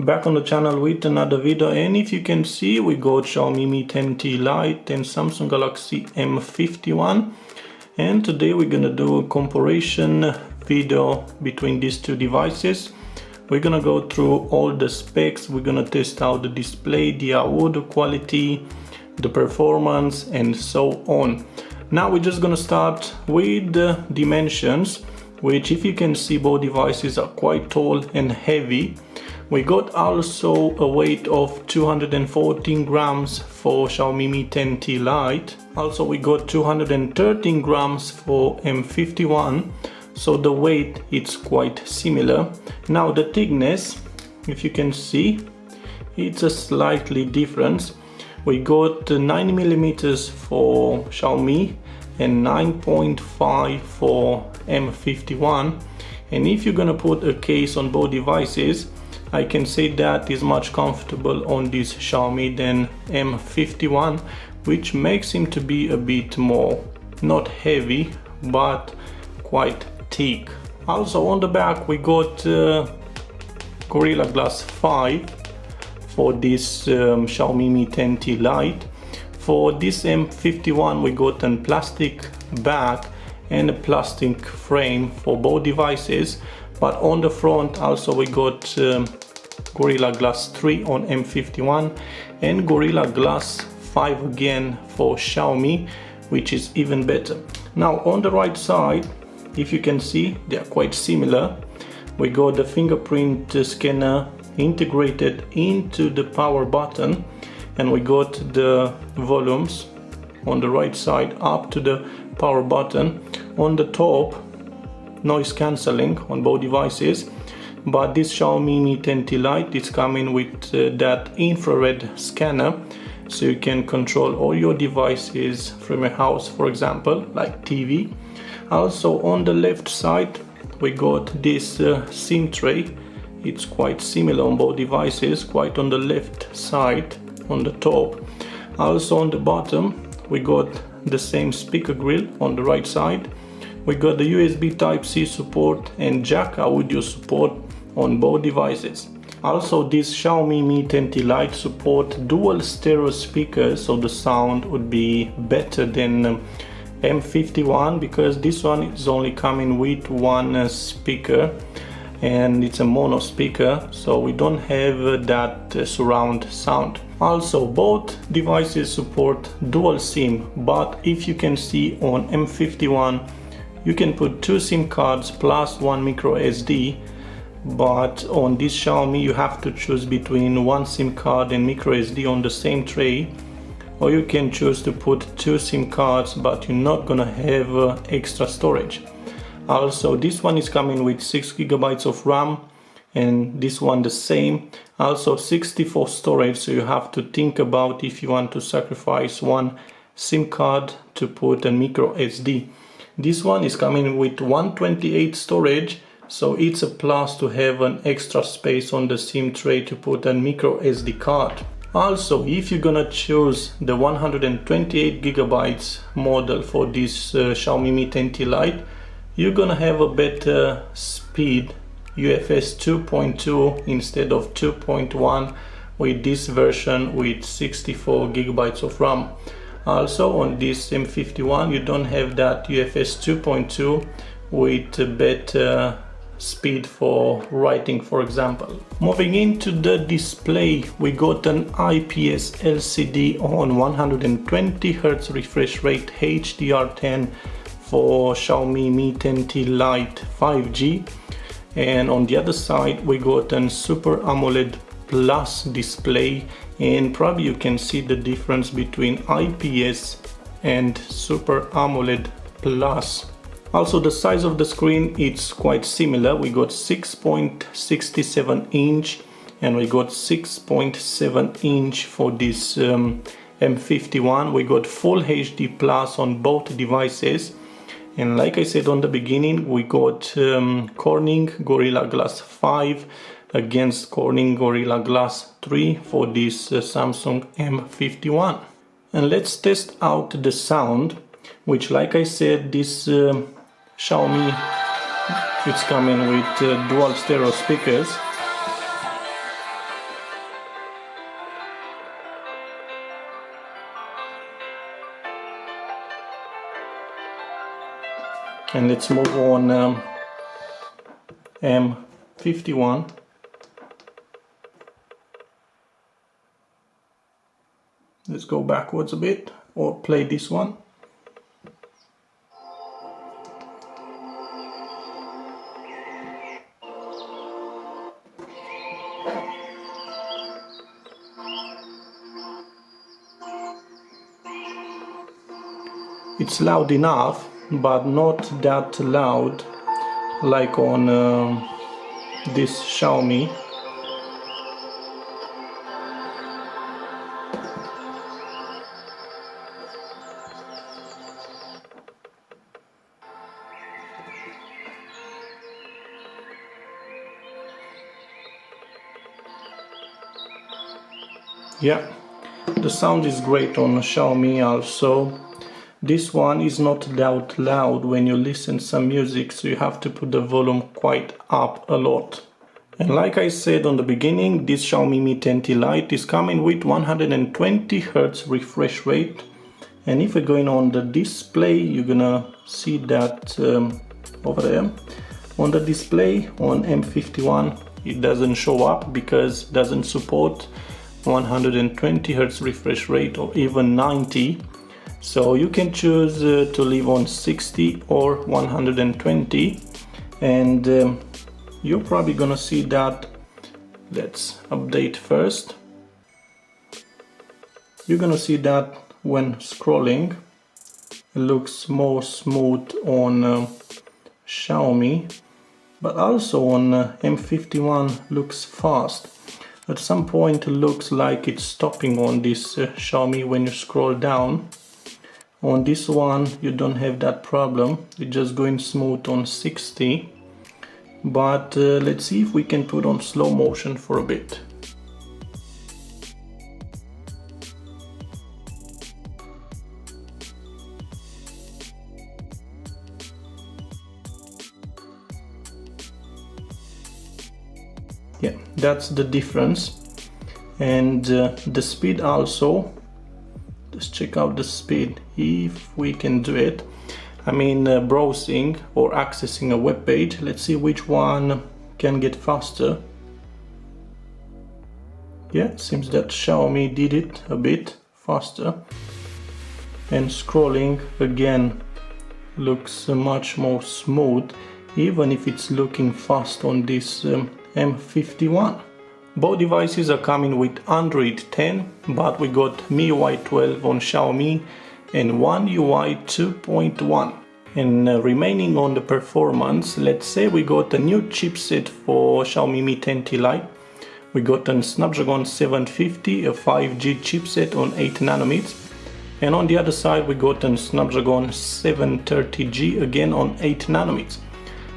Back on the channel with another video, and if you can see, we got Xiaomi Mi 10T Lite and Samsung Galaxy M51, and today we're gonna do a comparison video between these two devices. We're gonna go through all the specs, we're gonna test out the display, the audio quality, the performance, and so on. Now we're just gonna start with the dimensions, which if you can see, both devices are quite tall and heavy. We got also a weight of 214 grams for Xiaomi Mi 10T Lite. Also we got 213 grams for M51. So the weight it's quite similar. Now the thickness, if you can see, it's a slightly difference. We got 9 millimeters for Xiaomi and 9.5 for M51. And if you're gonna put a case on both devices, I can say that is much comfortable on this Xiaomi than M51, which makes him to be a bit more, not heavy, but quite thick. Also on the back we got Gorilla Glass 5 for this Xiaomi Mi 10T Lite. For this M51 we got a plastic back and a plastic frame for both devices. But on the front also we got Gorilla Glass 3 on M51 and Gorilla Glass 5 again for Xiaomi, which is even better. Now on the right side, if you can see, they are quite similar. We got the fingerprint scanner integrated into the power button, and we got the volumes on the right side up to the power button. On the top, noise cancelling on both devices, but this Xiaomi Mi 10T Lite is coming with that infrared scanner, so you can control all your devices from your house, for example, like TV. Also on the left side we got this SIM tray. It's quite similar on both devices, quite on the left side on the top. Also on the bottom we got the same speaker grill on the right side. We got the USB Type-C support and jack audio support on both devices. Also this Xiaomi Mi 10T Lite support dual stereo speakers, so the sound would be better than M51, because this one is only coming with one speaker and it's a mono speaker, so we don't have that surround sound. Also both devices support dual SIM, but if you can see on M51 you can put 2 SIM cards plus 1 micro SD, but on this Xiaomi you have to choose between 1 SIM card and micro SD on the same tray, or you can choose to put 2 SIM cards, but you're not gonna have extra storage. Also this one is coming with 6 GB of RAM and this one the same. Also 64 storage, so you have to think about if you want to sacrifice 1 SIM card to put a micro SD. This one is coming with 128 storage, so it's a plus to have an extra space on the SIM tray to put a micro SD card. Also, if you're gonna choose the 128 GB model for this Xiaomi Mi 10T Lite, you're gonna have a better speed, UFS 2.2 instead of 2.1 with this version with 64 GB of RAM. Also on this M51 you don't have that UFS 2.2 with a better speed for writing, for example. Moving into the display, we got an IPS LCD on 120 Hz refresh rate HDR10 for Xiaomi Mi 10T Lite 5G, and on the other side we got an Super AMOLED Plus display, and probably you can see the difference between IPS and Super AMOLED Plus. Also the size of the screen, it's quite similar. We got 6.67 inch and we got 6.7 inch for this M51. We got full HD plus on both devices, and like I said on the beginning, we got Corning Gorilla Glass 5 against Corning Gorilla Glass 3 for this Samsung M51. And let's test out the sound, which, like I said, this Xiaomi, it's coming with dual stereo speakers. And let's move on M51. Let's go backwards a bit, or play this one. It's loud enough, but not that loud like on this Xiaomi. Yeah, the sound is great on Xiaomi also. This one is not that loud when you listen some music, so you have to put the volume quite up a lot. And like I said on the beginning, this Xiaomi Mi 10T Lite is coming with 120 Hz refresh rate. And if we're going on the display, you're gonna see that over there. On the display on M51, it doesn't show up because it doesn't support 120 Hz refresh rate or even 90. So you can choose to leave on 60 or 120, and you're probably gonna see that. Let's update first. You're gonna see that when scrolling it looks more smooth on Xiaomi, but also on M51 looks fast. At some point it looks like it's stopping on this Xiaomi when you scroll down. On this one you don't have that problem, it's just going smooth on 60. But let's see if we can put on slow motion for a bit. Yeah, that's the difference. And the speed also. Let's check out the speed if we can do it. I mean browsing or accessing a web page. Let's see which one can get faster. Yeah, it seems that Xiaomi did it a bit faster. And scrolling again looks much more smooth, even if it's looking fast on this M51. Both devices are coming with Android 10, but we got MIUI 12 on Xiaomi and One UI 2.1. And remaining on the performance, let's say we got a new chipset for Xiaomi Mi 10T Lite. We got a Snapdragon 750, a 5G chipset on 8 nanometers. And on the other side we got a Snapdragon 730G again on 8 nanometers.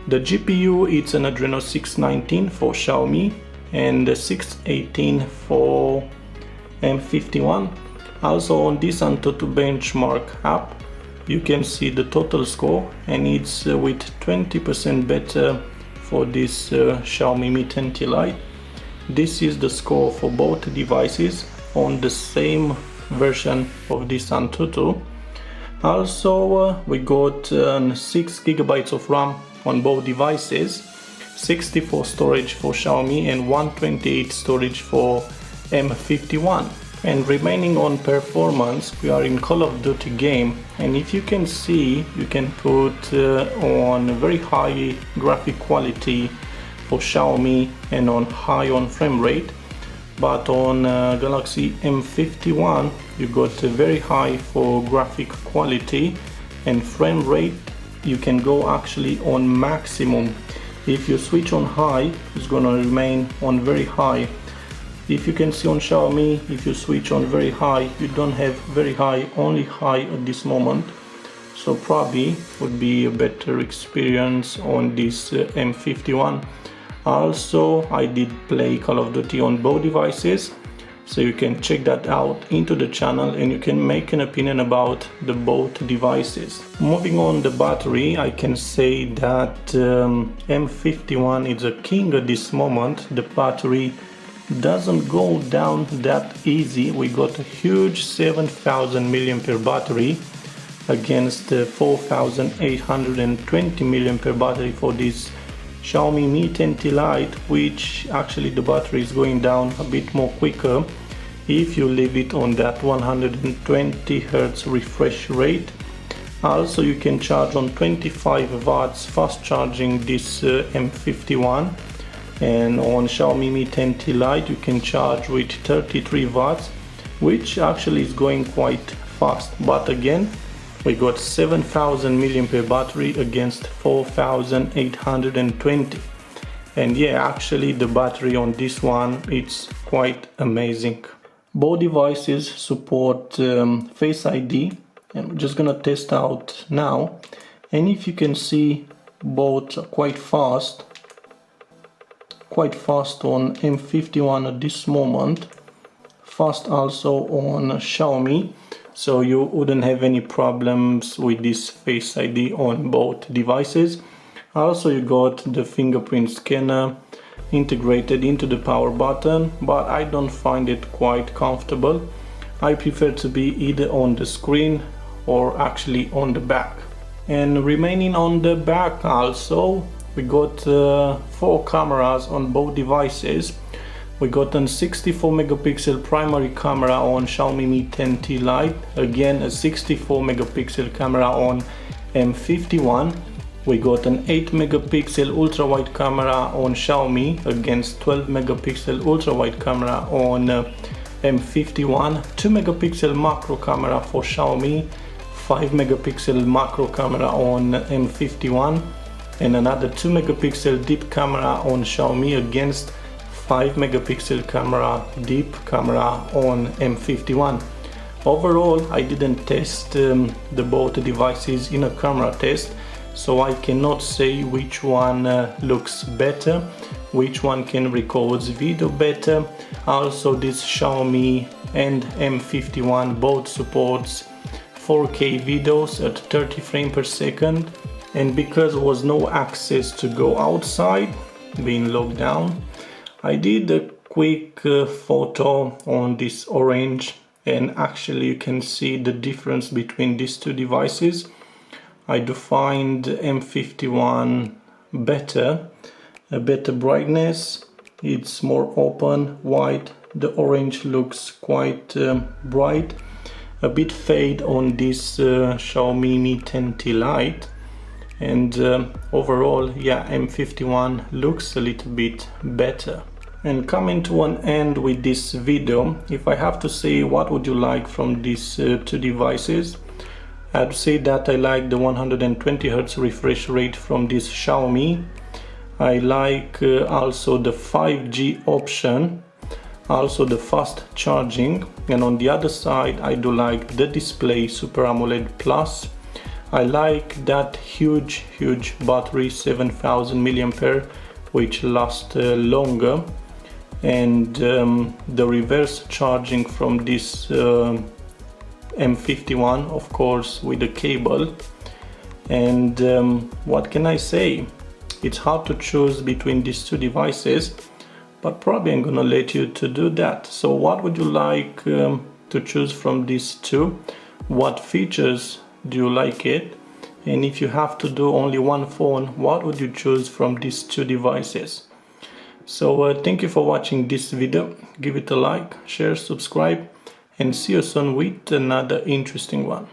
The GPU, it's an Adreno 619 for Xiaomi and the 618 for M51. Also on this Antutu benchmark app you can see the total score, and it's with 20% better for this Xiaomi Mi 10T Lite. This is the score for both devices on the same version of this Antutu. Also we got 6 GB of RAM on both devices, 64 storage for Xiaomi and 128 storage for M51. And remaining on performance, we are in Call of Duty game, and if you can see, you can put on very high graphic quality for Xiaomi and on high on frame rate, but on Galaxy M51 you got very high for graphic quality, and frame rate you can go actually on maximum. If you switch on high, it's gonna remain on very high. If you can see on Xiaomi, if you switch on very high, you don't have very high, only high at this moment. So probably would be a better experience on this M51. Also, I did play Call of Duty on both devices, so you can check that out into the channel and you can make an opinion about the both devices. Moving on the battery, I can say that M51 is a king at this moment. The battery doesn't go down that easy. We got a huge 7000 mAh battery against the 4820 mAh battery for this Xiaomi Mi 10T Lite, which actually the battery is going down a bit more quicker if you leave it on that 120 Hz refresh rate. Also, you can charge on 25 watts fast charging this M51, and on Xiaomi Mi 10T Lite you can charge with 33 watts, which actually is going quite fast. But again, we got 7000 mAh battery against 4820, and yeah, actually the battery on this one, it's quite amazing. Both devices support Face ID, and we're just gonna test out now. And if you can see, both are quite fast on M51 at this moment, fast also on Xiaomi, so you wouldn't have any problems with this Face ID on both devices. Also, you got the fingerprint scanner integrated into the power button, but I don't find it quite comfortable. I prefer to be either on the screen or actually on the back. And remaining on the back, also we got 4 cameras on both devices. We got a 64 megapixel primary camera on Xiaomi Mi 10T Lite, again a 64 megapixel camera on M51. We got an 8 megapixel ultra wide camera on Xiaomi against 12 megapixel ultra wide camera on M51, 2 megapixel macro camera for Xiaomi, 5 megapixel macro camera on M51, and another 2 megapixel deep camera on Xiaomi against 5 megapixel camera deep camera on M51. Overall, I didn't test the both devices in a camera test, so I cannot say which one looks better, which one can record video better. Also, this Xiaomi and M51 both supports 4K videos at 30 frames per second, and because there was no access to go outside, being locked down, I did a quick photo on this orange, and actually you can see the difference between these two devices. I do find M51 better, a better brightness, it's more open, white, the orange looks quite bright, a bit fade on this Xiaomi Mi 10T Lite, and overall, yeah, M51 looks a little bit better. And coming to an end with this video, if I have to say what would you like from these two devices, I'd say that I like the 120 Hz refresh rate from this Xiaomi. I like also the 5G option, also the fast charging, and on the other side I do like the display Super AMOLED Plus. I like that huge battery, 7000 mAh, which lasts longer, and the reverse charging from this M51, of course, with the cable. And what can I say? It's hard to choose between these two devices, but probably I'm gonna let you to do that. So what would you like to choose from these two? What features do you like it? And if you have to do only one phone, what would you choose from these two devices? So thank you for watching this video. Give it a like, share, subscribe, and see you soon with another interesting one.